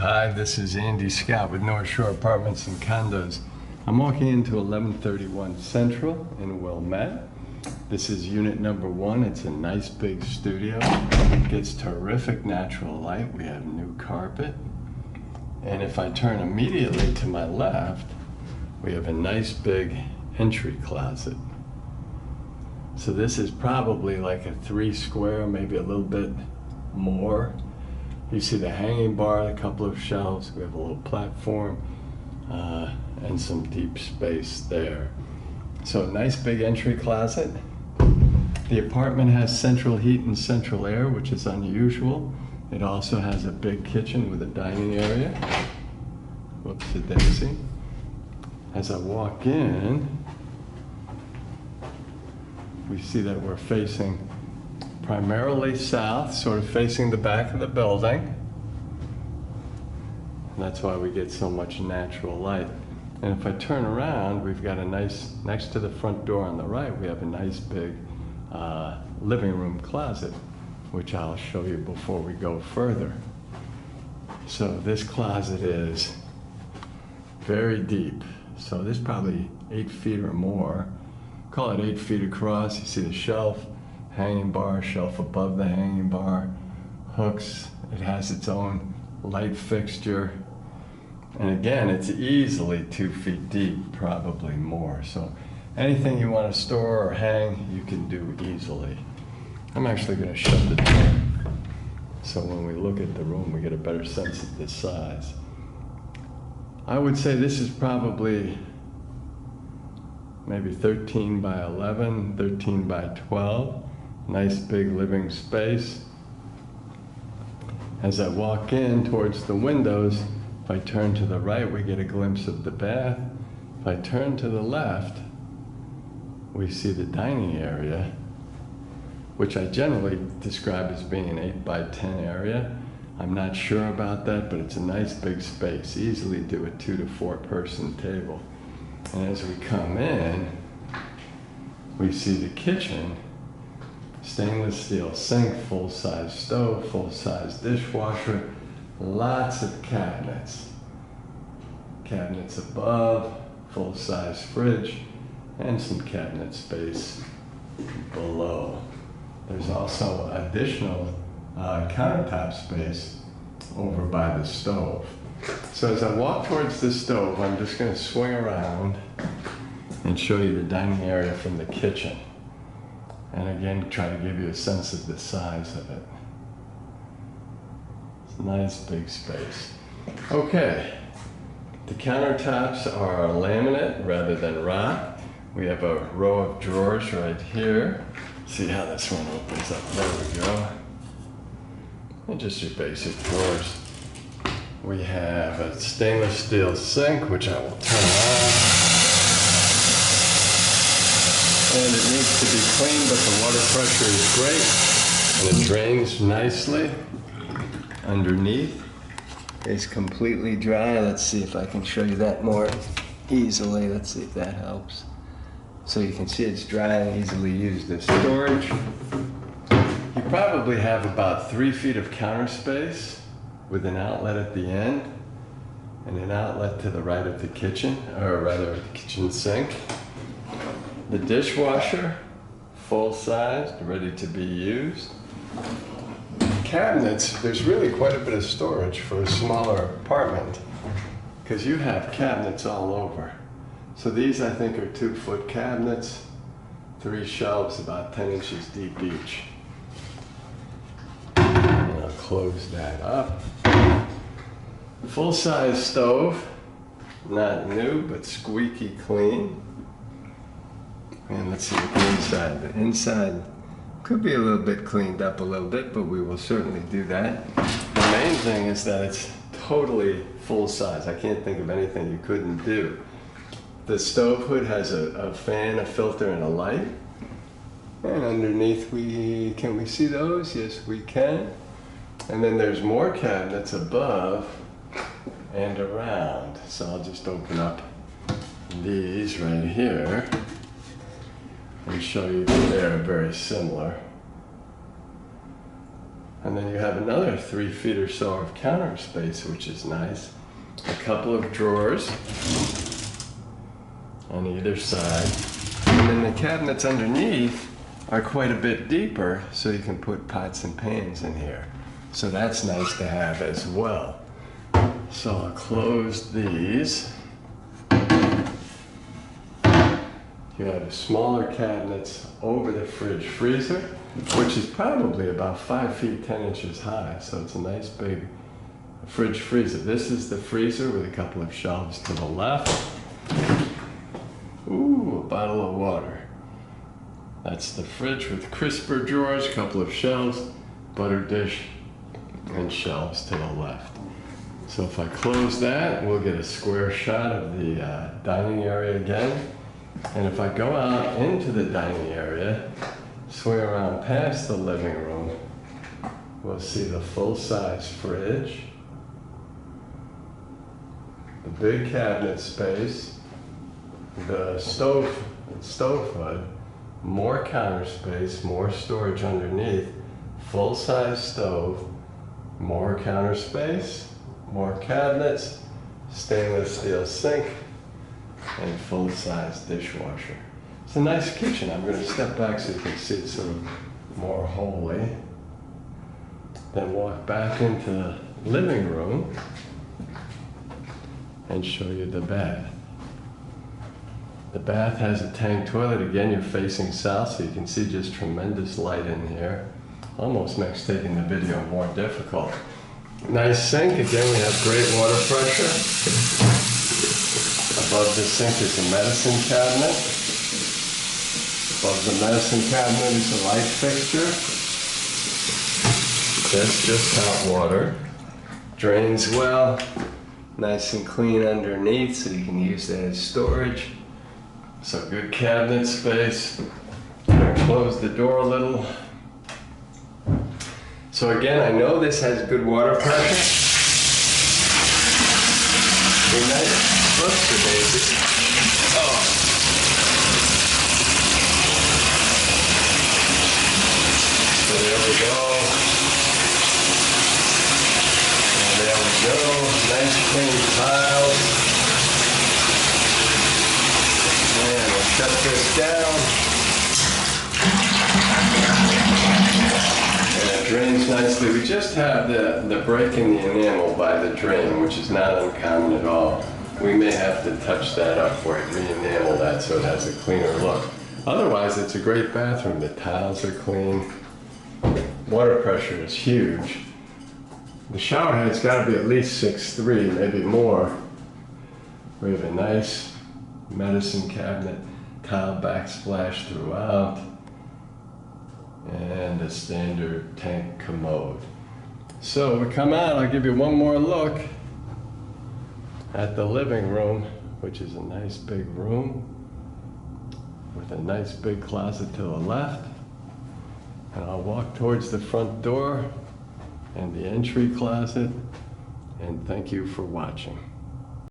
Hi, this is Andy Scott with North Shore Apartments and Condos. I'm walking into 1131 Central in Wilmette. This is unit number 1. It's a nice big studio. It gets terrific natural light. We have new carpet. And if I turn immediately to my left, we have a nice big entry closet. So this is probably like a 3 square, maybe a little bit more. You see the hanging bar, a couple of shelves, we have a little platform, and some deep space there. So a nice big entry closet. The apartment has central heat and central air, which is unusual. It also has a big kitchen with a dining area. Whoopsie daisy. As I walk in, we see that we're facing primarily south, sort of facing the back of the building. And that's why we get so much natural light. And if I turn around, we've got a nice, next to the front door on the right, we have a nice big living room closet, which I'll show you before we go further. So this closet is very deep. So this is probably 8 feet or more. Call it 8 feet across. You see the shelf, hanging bar, shelf above the hanging bar, hooks. It has its own light fixture. And again, it's easily 2 feet deep, probably more. So anything you want to store or hang, you can do easily. I'm actually going to shut the door, so when we look at the room, we get a better sense of the size. I would say this is probably maybe 13 by 11, 13 by 12. Nice big living space. As I walk in towards the windows, if I turn to the right, we get a glimpse of the bath. If I turn to the left, we see the dining area, which I generally describe as being an 8 by 10 area. I'm not sure about that, but it's a nice big space. Easily do a 2 to 4 person table. And as we come in, we see the kitchen. Stainless steel sink, full-size stove, full-size dishwasher, lots of cabinets. Cabinets above, full-size fridge, and some cabinet space below. There's also additional countertop space over by the stove. So as I walk towards the stove, I'm just going to swing around and show you the dining area from the kitchen. And again, try to give you a sense of the size of it. It's a nice big space. Okay, the countertops are laminate rather than rock. We have a row of drawers right here. See how this one opens up. There we go. And just your basic drawers. We have a stainless steel sink, which I will turn on. And it needs to be clean, but the water pressure is great. And it drains nicely underneath. It's completely dry. Let's see if I can show you that more easily. Let's see if that helps. So you can see it's dry and easily used as storage. You probably have about 3 feet of counter space with an outlet at the end and an outlet to the right of the kitchen, or rather the kitchen sink. The dishwasher, full-sized, ready to be used. Cabinets, there's really quite a bit of storage for a smaller apartment because you have cabinets all over. So these, I think, are 2-foot cabinets, 3 shelves about 10 inches deep each. And I'll close that up. Full-size stove, not new, but squeaky clean. And let's see what the inside. The inside could be a little bit cleaned up a little bit, but we will certainly do that. The main thing is that it's totally full size. I can't think of anything you couldn't do. The stove hood has a fan, a filter, and a light. And underneath, can we see those? Yes, we can. And then there's more cabinets above and around. So I'll just open up these right here and show you that they're very similar. And then you have another 3 feet or so of counter space, which is nice. A couple of drawers on either side. And then the cabinets underneath are quite a bit deeper, so you can put pots and pans in here. So that's nice to have as well. So I'll close these. You have smaller cabinets over the fridge freezer, which is probably about 5 feet 10 inches high. So it's a nice big fridge freezer. This is the freezer with a couple of shelves to the left. Ooh, a bottle of water. That's the fridge with crisper drawers, a couple of shelves, butter dish, and shelves to the left. So if I close that, we'll get a square shot of the dining area again. And if I go out into the dining area, swing around past the living room, we'll see the full-size fridge, the big cabinet space, the stove hood, more counter space, more storage underneath, full-size stove, more counter space, more cabinets, stainless steel sink, and full-size dishwasher. It's a nice kitchen. I'm going to step back so you can see it sort of more wholly. Then walk back into the living room and show you the bath. The bath has a tank toilet. Again, you're facing south, so you can see just tremendous light in here. Almost makes taking the video more difficult. Nice sink. Again, we have great water pressure. Above the sink is a medicine cabinet. Above the medicine cabinet is a light fixture. That's just hot water. Drains well. Nice and clean underneath, so you can use that as storage. So good cabinet space. I'm gonna close the door a little. So again, I know this has good water pressure. Good night. Whoops, daisy. Oh. So there we go. And there we go. Nice clean tiles. And we'll shut this down. And it drains nicely. We just have the break in the enamel by the drain, which is not uncommon at all. We may have to touch that up or re-enamel that so it has a cleaner look. Otherwise, it's a great bathroom. The tiles are clean. Water pressure is huge. The shower head's got to be at least 6'3", maybe more. We have a nice medicine cabinet, tile backsplash throughout, and a standard tank commode. So we come out, I'll give you one more look at the living room, which is a nice big room with a nice big closet to the left. And I'll walk towards the front door and the entry closet, and thank you for watching.